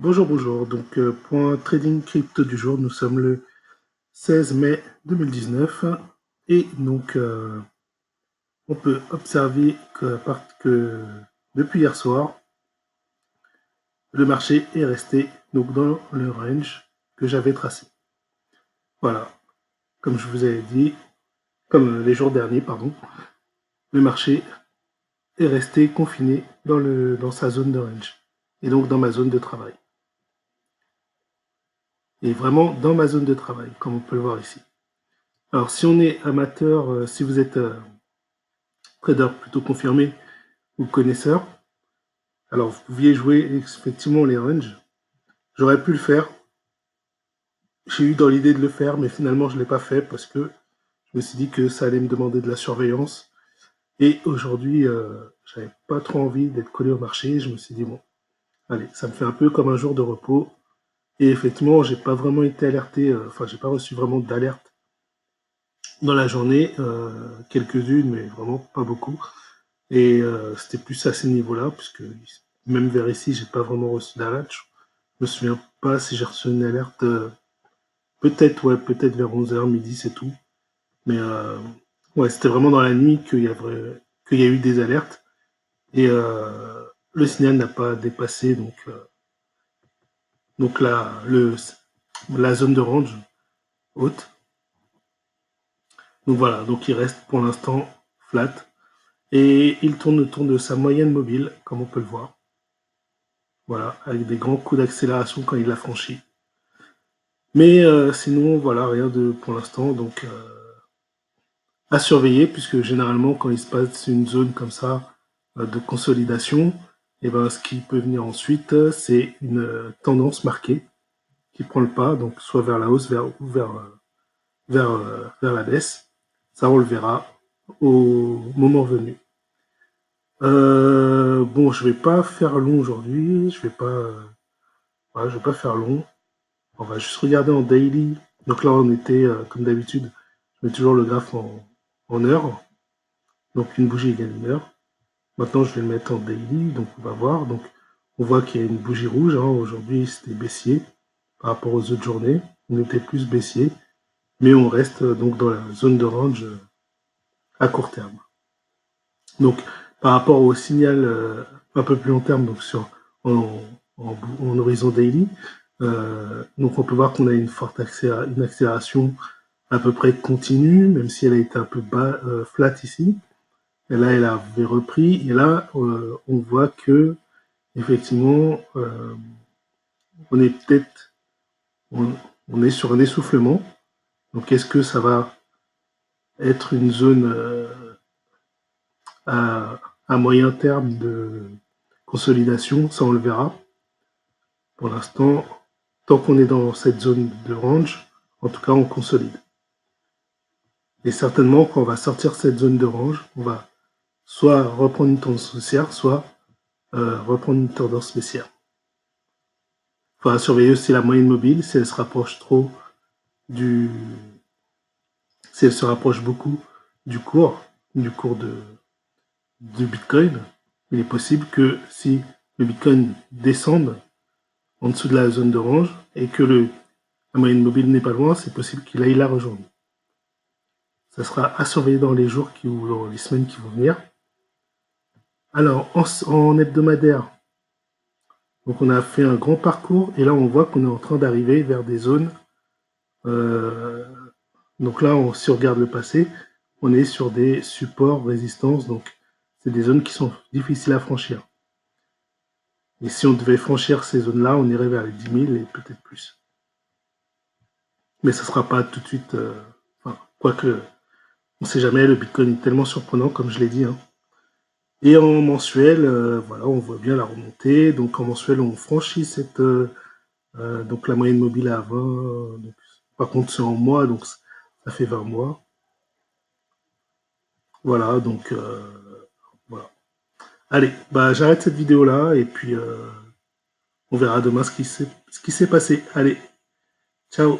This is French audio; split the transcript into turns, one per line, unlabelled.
Bonjour, bonjour. Donc, point trading crypto du jour, nous sommes le 16 mai 2019 et donc on peut observer que depuis hier soir, le marché est resté donc dans le range que j'avais tracé. Voilà, comme je vous avais dit, comme les jours derniers, pardon, le marché est resté confiné dans sa zone de range et donc dans ma zone de travail. Et vraiment dans ma zone de travail, comme on peut le voir ici. Alors, si on est amateur, si vous êtes trader plutôt confirmé ou connaisseur, alors vous pouviez jouer effectivement les ranges. J'aurais pu le faire. J'ai eu dans l'idée de le faire, mais finalement je ne l'ai pas fait parce que je me suis dit que ça allait me demander de la surveillance. Et aujourd'hui, j'avais pas trop envie d'être collé au marché. Je me suis dit, bon, allez, ça me fait un peu comme un jour de repos. Et effectivement, j'ai pas vraiment été alerté, enfin, j'ai pas reçu vraiment d'alerte dans la journée, quelques-unes, mais vraiment pas beaucoup. Et c'était plus à ces niveaux-là, puisque même vers ici, j'ai pas vraiment reçu d'alerte. Je me souviens pas si j'ai reçu une alerte. Peut-être, ouais, peut-être vers 11 h midi, c'est tout. Mais ouais, c'était vraiment dans la nuit qu'il y a eu des alertes. Et le signal n'a pas dépassé donc la zone de range haute. Donc voilà, donc il reste pour l'instant flat. Et il tourne autour de sa moyenne mobile, comme on peut le voir. Voilà, avec des grands coups d'accélération quand il l'a franchi. Mais sinon, voilà, rien de pour l'instant. Donc à surveiller, puisque généralement, quand il se passe une zone comme ça de consolidation, et ben, ce qui peut venir ensuite, c'est une tendance marquée qui prend le pas, donc soit vers la hausse ou vers la baisse. Ça, on le verra au moment venu. Bon, je vais pas faire long aujourd'hui. Voilà, je vais pas faire long. On va juste regarder en daily. Donc là, on était, comme d'habitude, je mets toujours le graphe en heure. Donc une bougie égale une heure. Maintenant, je vais le mettre en daily. Donc on va voir. Donc on voit qu'il y a une bougie rouge. Hein. Aujourd'hui, c'était baissier par rapport aux autres journées. On était plus baissier. Mais on reste donc dans la zone de range à court terme. Donc par rapport au signal un peu plus long terme, donc en horizon daily, donc on peut voir qu'on a une une accélération à peu près continue, même si elle a été un peu flat ici. Et là, elle avait repris. Et là, on voit que effectivement, on est peut-être, on est sur un essoufflement. Donc, est-ce que ça va être une zone à moyen terme de consolidation? Ça, on le verra. Pour l'instant, tant qu'on est dans cette zone de range, en tout cas, on consolide. Et certainement, quand on va sortir cette zone de range, on va soit reprendre une tendance haussière, soit reprendre une tendance baissière. Il faudra surveiller aussi la moyenne mobile, si elle se rapproche trop du... si elle se rapproche beaucoup du cours du Bitcoin, il est possible que si le Bitcoin descende en dessous de la zone de range et que la moyenne mobile n'est pas loin, c'est possible qu'il aille la rejoindre. Ça sera à surveiller dans les jours ou dans les semaines qui vont venir. Alors, en hebdomadaire, donc on a fait un grand parcours et là on voit qu'on est en train d'arriver vers des zones. Donc là, si on regarde le passé, on est sur des supports, résistances, donc c'est des zones qui sont difficiles à franchir. Et si on devait franchir ces zones-là, on irait vers les 10 000 et peut-être plus. Mais ça ne sera pas tout de suite, quoique, on ne sait jamais, le Bitcoin est tellement surprenant, comme je l'ai dit. Hein. Et en mensuel, voilà, on voit bien la remontée. Donc en mensuel, on franchit donc la moyenne mobile à 20. Donc, par contre, c'est en mois, donc ça fait 20 mois. Voilà, donc voilà. Allez, bah j'arrête cette vidéo là et puis on verra demain ce qui s'est passé. Allez, ciao.